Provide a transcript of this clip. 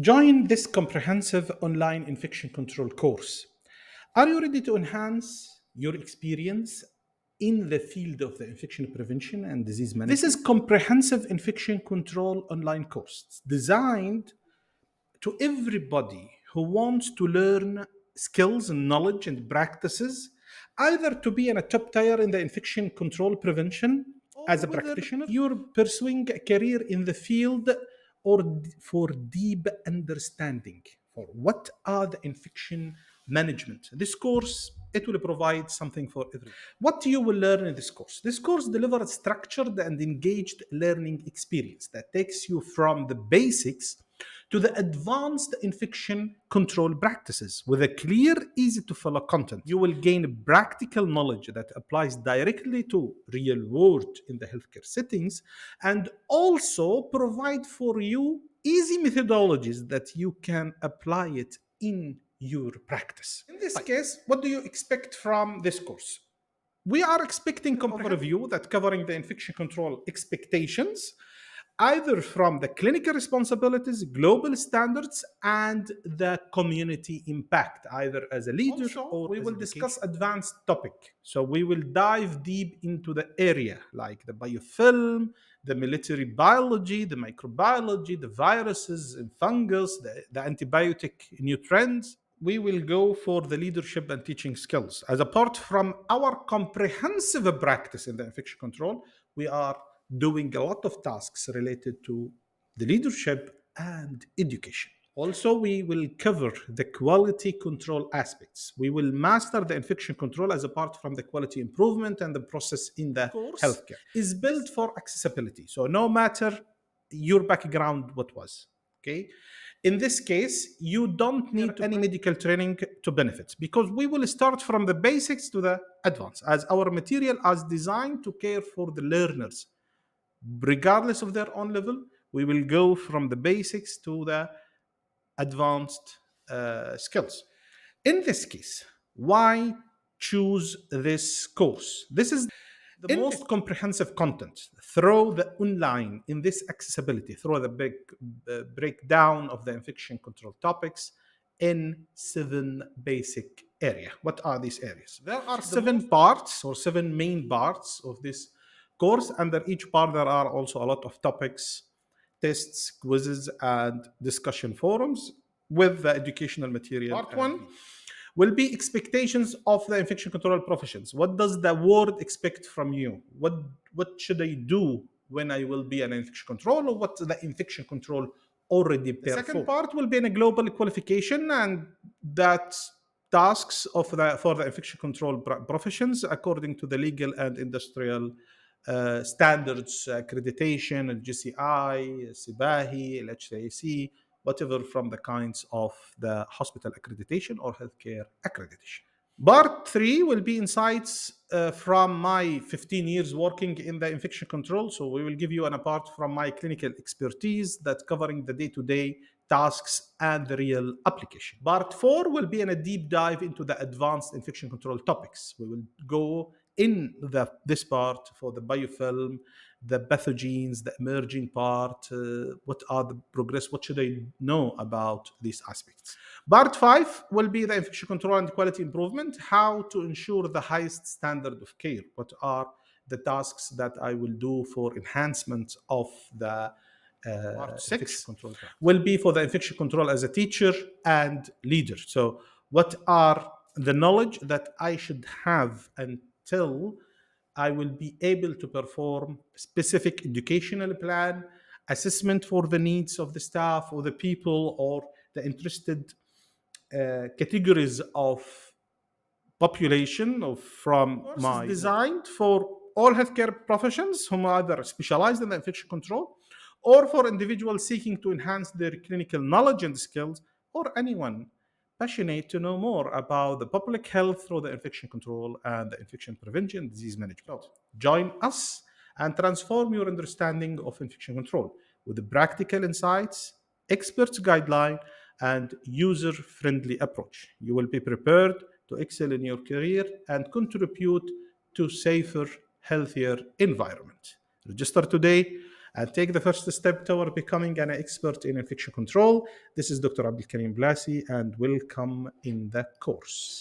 Join this comprehensive online infection control course. Are you ready to enhance your experience in the field of the infection prevention and disease management? This is comprehensive infection control online course designed to everybody who wants to learn skills and knowledge and practices, either to be in a top tier in the infection control prevention as a practitioner, you're pursuing a career in the field, or for deep understanding for what are the infection management. This course, it will provide something for everyone. What you will learn in this course? This course delivers a structured and engaged learning experience that takes you from the basics to the advanced infection control practices with a clear, easy to follow content. You will gain practical knowledge that applies directly to real world in the healthcare settings, and also provide for you easy methodologies that you can apply it in your practice. In this case, what do you expect from this course? We are expecting overview that covering the infection control expectations, either from the clinical responsibilities, global standards, and the community impact, either as a leader or we will discuss advanced topic. So we will dive deep into the area like the biofilm, the military biology, the microbiology, the viruses and fungus, the antibiotic nutrients. We will go for the leadership and teaching skills. As apart from our comprehensive practice in the infection control, we are doing a lot of tasks related to the leadership and education. Also, we will cover the quality control aspects. We will master the infection control as apart from the quality improvement and the process in the healthcare. Is built for accessibility. So no matter your background, what was, okay? In this case, you don't need any medical training to benefit, because we will start from the basics to the advanced, as our material is designed to care for the learners. Regardless of their own level, we will go from the basics to the advanced skills. In this case, why choose this course? This is the most comprehensive content through the online in this accessibility, through the big breakdown of the infection control topics in 7 basic areas. What are these areas? There are 7 parts or 7 main parts of this course. Under each part, there are also a lot of topics, tests, quizzes, and discussion forums with the educational material. Part 1 will be expectations of the infection control professions. What does the world expect from you? What should I do when I will be an infection control, or what the infection control already perform? The second part will be in a global qualification, and that tasks of for the infection control professions according to the legal and industrial standards, accreditation, GCI, SIBAHI, LHCAC, whatever from the kinds of the hospital accreditation or healthcare accreditation. Part 3 will be insights from my 15 years working in the infection control. So we will give you an apart from my clinical expertise that covering the day-to-day tasks and the real application. Part 4 will be in a deep dive into the advanced infection control topics. We will go in this part for the biofilm, the pathogens, the emerging part, what are the progress, what should I know about these aspects. Part 5 will be the infection control and quality improvement, how to ensure the highest standard of care, what are the tasks that I will do for enhancement of the Part 6 will be for the infection control as a teacher and leader. So what are the knowledge that I should have until I will be able to perform specific educational plan, assessment for the needs of the staff or the people or the interested categories of population of from my designed for all healthcare professions whom are either specialized in the infection control, or for individuals seeking to enhance their clinical knowledge and skills, or anyone passionate to know more about the public health through the infection control and the infection prevention disease management. Join us and transform your understanding of infection control with the practical insights, experts guideline, and user-friendly approach. You will be prepared to excel in your career and contribute to safer, healthier environment. Register today and take the first step toward becoming an expert in infection control. This is Dr. Abdul Karim Blasi, and welcome in the course.